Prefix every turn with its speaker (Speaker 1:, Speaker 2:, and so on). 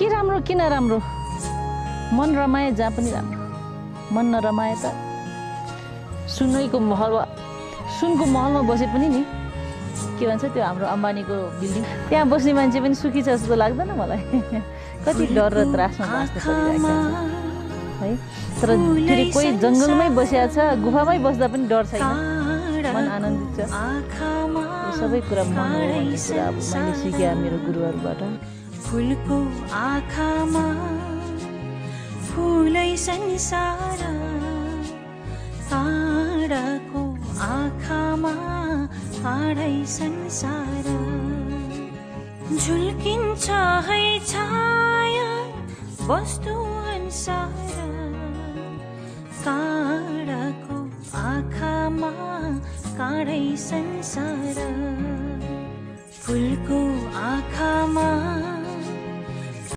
Speaker 1: के राम्रो किन राम्रो मन रमाए जहाँ पनि राम्रो मन नरमाए त सुनको महलमा बसे पनि नि के भन्छ त्यो हाम्रो अम्बानीको बिल्डिङ त्यहाँ बस्ने मान्छे पनि सुखी छ जस्तो लाग्दैन मलाई कति डर र त्रासमा बाँच्नु परिरहेको छ है तर फेरि कोही जङ्गलमै बसेको छ गुफामै बस्दा पनि डर छैन मन आनन्दित छ यो सबै कुरा मन हो भन्ने कुरा अब मैले सिकेँ मेरो गुरुहरूबाट
Speaker 2: फुलको आँखामा फुलै संसार काँडाको आँखामा काँडै संसार झुल्किन्छ है छाया वस्तु अनुसार काँडाको आँखामा काँडै संसार फुलको आँखामा